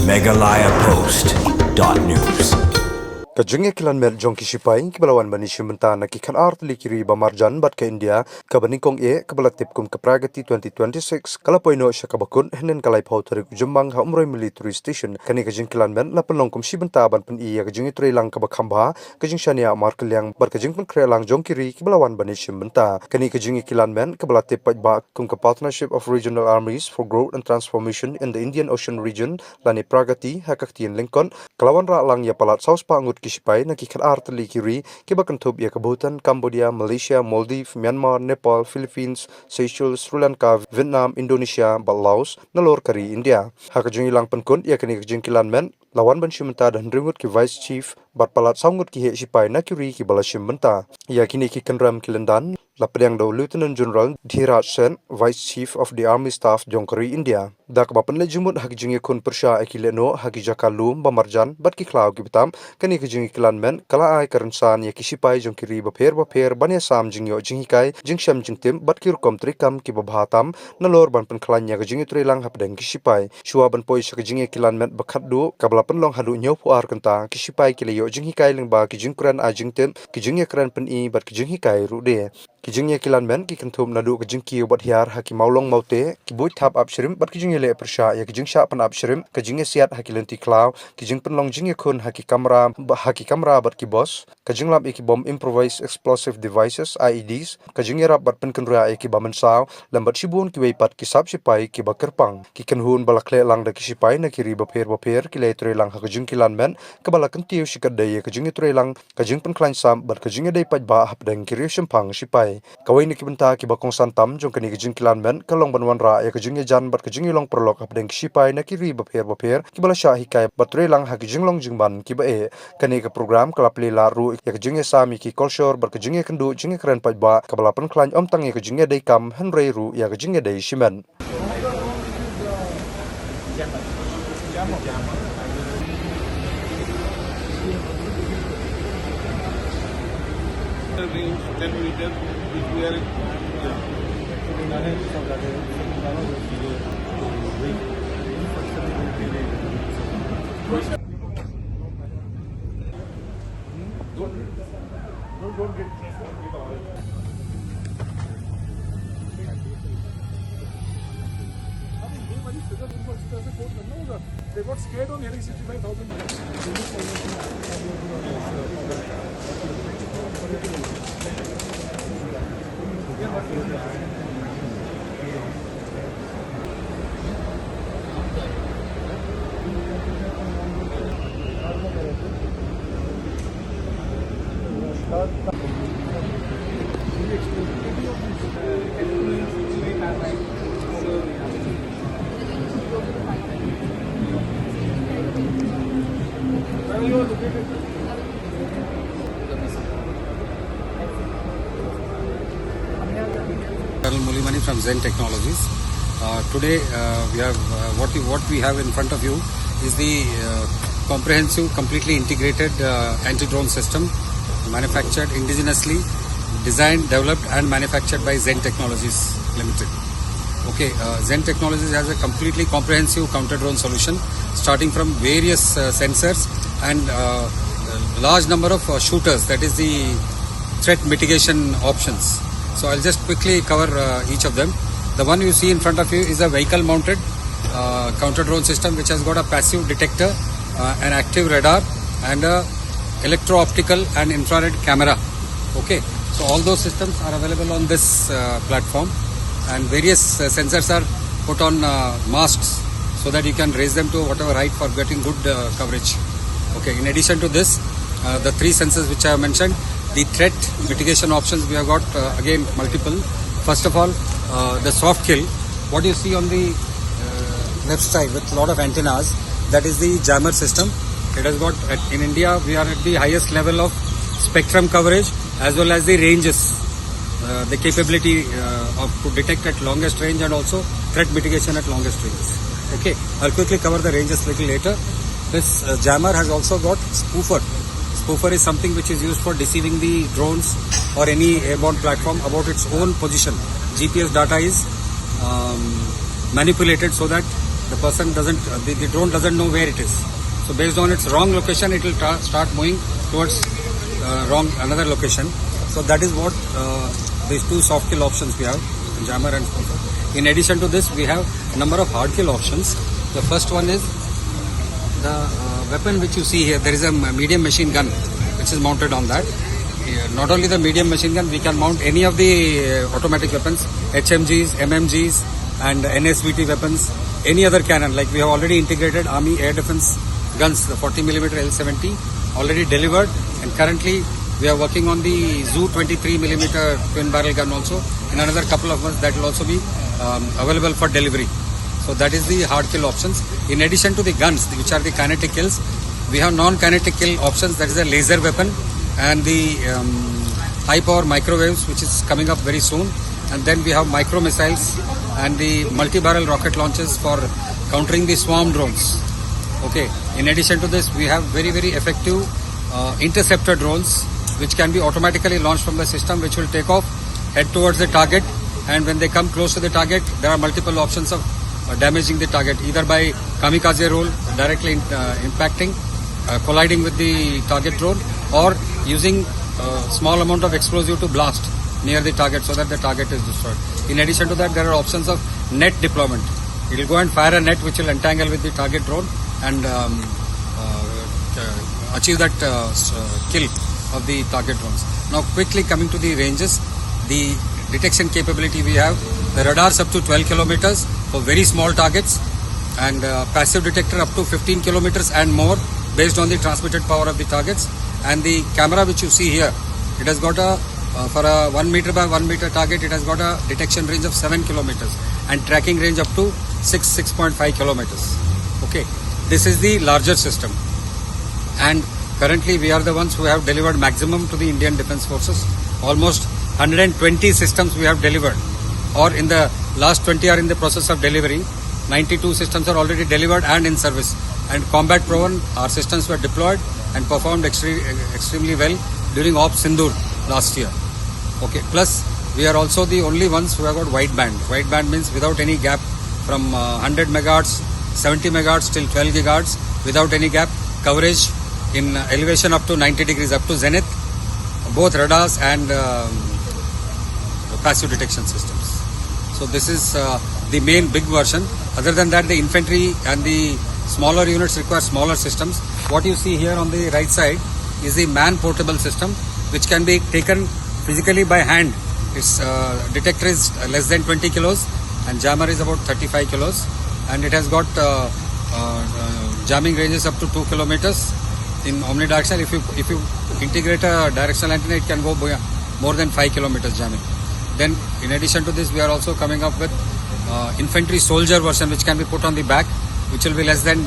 megalayapost.news. Kajunge kilan mer jong kisipai kibalawan bani shimenta na kikan art likiri bamarjan bat ke India kabani kong kabalatip kum kapragati 2026 kalapoino siya kabakun henen kalay pauterik jumbang ha umroy military station kani kajung kilan men la penlong kum shimenta ban pen iya kajung itri lang kabakhamba kajung shania markelyang bar kajung pen krelang jong kiri kibalawan bani shimenta kani kajung kilan men kabalatip ba kum ka partnership of regional armies for growth and transformation in the Indian Ocean region lani pragati hakaktian Lincoln kalawan ra lang ya palat saus pangut kisipai na kikat artli kiri kibakan thub ya Bhutan, Cambodia, Malaysia, Maldives, Myanmar, Nepal, Philippines, Seychelles, Sri Lanka, Vietnam, Indonesia, Laos, nalor kari India. Hakajung ilang penkun ya kani kajung kilan men lawan ban shimenta dan ringut ki vice chief bat palat saungut ki he sipai na kiri ki bala shimenta ya kini ki kanram kilendan lapedang do Lieutenant General Dhiraj Sen, Vice Chief of the Army Staff Jongkari India. Dak bapan lejumut hakijungi kun persya akileno hakijakalum bamarjan bat ki klau ki betam kani kijungi kilan men kala ai karansan ya kisipai Jongkiri baper banya sam jingyo jingikai jingsham jingtim bat ki rukom trikam ki babhatam nalor ban pen klan ya kijungi trilang hapdeng kisipai shua ban poi sakijungi kilan men bakhaddu kabla pen long hadu nyo puar kanta kisipai kileyo jingikai lengba kijungkran a jingtim kijungi kran pen I bat kijungikai rude kijungnya kilan men ki kentum nadu kijungki bat hiar haki maulong maute ki buit thap apshrim bat kijungye le persha ya kijungsha pan apshrim kijungye siat haki lenti klaw kijung penlong jingye kun haki kamera bat ki boss kijunglap iki bom improvised explosive devices IEDs kijungye rap bat pen kenra iki baman saw lambat shibun ki weipat ki sap sipai ki bakerpang ki kenhun balakle lang da ki sipai na kiri baper ki le tre lang ha kijung kilan men kabala kentiu sikadai kijungye tre lang kijung pen klan sam bat kijungye dei pat ba hapdeng kiri shempang sipai kawai ni kibenta ki bakong santam jong kani kijung kilan men kalong banwan ra ya kijung jan bat kijung long perlok hapdeng sipai na kiri baper ki bala sha hikai batre lang ha kijung long jingban ki ba kani ka program kalapli la ru ya kijung sami ki kolshor bat kijung kendu jing kran pat ba kabala pen klan om tang ya kijung dei kam henrei ru ya kijung dei shimen range 10 meters which we are don't get they got scared on hearing 65,000. Colonel Mulimani from Zen Technologies. Today we have what we have in front of you is the comprehensive, completely integrated anti-drone system manufactured indigenously, designed, developed and manufactured by Zen Technologies Limited. Okay, Zen Technologies has a completely comprehensive counter-drone solution starting from various sensors and large number of shooters, that is the threat mitigation options. So I'll just quickly cover each of them. The one you see in front of you is a vehicle mounted counter-drone system which has got a passive detector, an active radar and a electro-optical and infrared camera. Okay, so all those systems are available on this platform and various sensors are put on masts so that you can raise them to whatever height for getting good coverage. Okay, in addition to this, the three sensors which I have mentioned, the threat mitigation options we have got again multiple. First of all, the soft kill, what you see on the left side with a lot of antennas, that is the jammer system. It has got, in India we are at the highest level of spectrum coverage as well as the ranges, the capability to detect at longest range and also threat mitigation at longest ranges. Okay, I'll quickly cover the ranges little later. This jammer has also got spoofer. Spoofer is something which is used for deceiving the drones or any airborne platform about its own position. GPS data is manipulated so that the person doesn't, the drone doesn't know where it is. So based on its wrong location, it will start moving towards another location. So that is what these two soft kill options we have, jammer and spoofer. In addition to this, we have a number of hard kill options. The first one is the weapon which you see here. There is a medium machine gun which is mounted on that. Not only the medium machine gun, we can mount any of the automatic weapons, HMGs, MMGs and NSVT weapons, any other cannon. Like we have already integrated Army Air Defense guns, the 40mm L70 already delivered, and currently we are working on the Zoo 23mm twin barrel gun also. In another couple of months that will also be available for delivery. So that is the hard kill options. In addition to the guns, which are the kinetic kills, we have non-kinetic kill options, that is a laser weapon and the high power microwaves, which is coming up very soon. And then we have micro missiles and the multi-barrel rocket launches for countering the swarm drones. Okay. In addition to this, we have very, very effective interceptor drones, which can be automatically launched from the system, which will take off, head towards the target, and when they come close to the target, there are multiple options of damaging the target, either by kamikaze roll, directly impacting, colliding with the target drone, or using small amount of explosive to blast near the target so that the target is destroyed. In addition to that, there are options of net deployment. It will go and fire a net which will entangle with the target drone and achieve that kill of the target drones. Now quickly coming to the ranges, the detection capability we have, the radars up to 12 kilometers for very small targets, and passive detector up to 15 kilometers and more based on the transmitted power of the targets. And the camera which you see here, it has got a for a 1 meter by 1 meter target, it has got a detection range of 7 kilometers and tracking range up to 6.5 kilometers. Okay, this is the larger system, and currently we are the ones who have delivered maximum to the Indian Defence Forces. Almost 120 systems we have delivered, or in the last 20 are in the process of delivery. 92 systems are already delivered and in service, and combat proven. Our systems were deployed and performed extremely well during Op Sindoor last year. Okay, plus we are also the only ones who have got wideband. Wideband means without any gap, from 100 megahertz, 70 megahertz till 12 gigahertz, without any gap, coverage in elevation up to 90 degrees, up to zenith, both radars and passive detection systems. So this is the main big version. Other than that, the infantry and the smaller units require smaller systems. What you see here on the right side is the man portable system, which can be taken physically by hand. Its detector is less than 20 kilos and jammer is about 35 kilos, and it has got jamming ranges up to 2 kilometers in omnidirectional. If you integrate a directional antenna, it can go more than 5 kilometers jamming. Then in addition to this, we are also coming up with infantry soldier version, which can be put on the back, which will be less than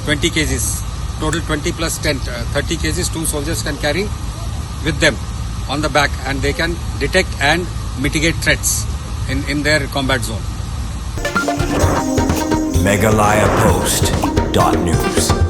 20 kgs. Total 20 plus 10, 30 kgs, 2 soldiers can carry with them on the back, and they can detect and mitigate threats in their combat zone. Meghalaya Post.news.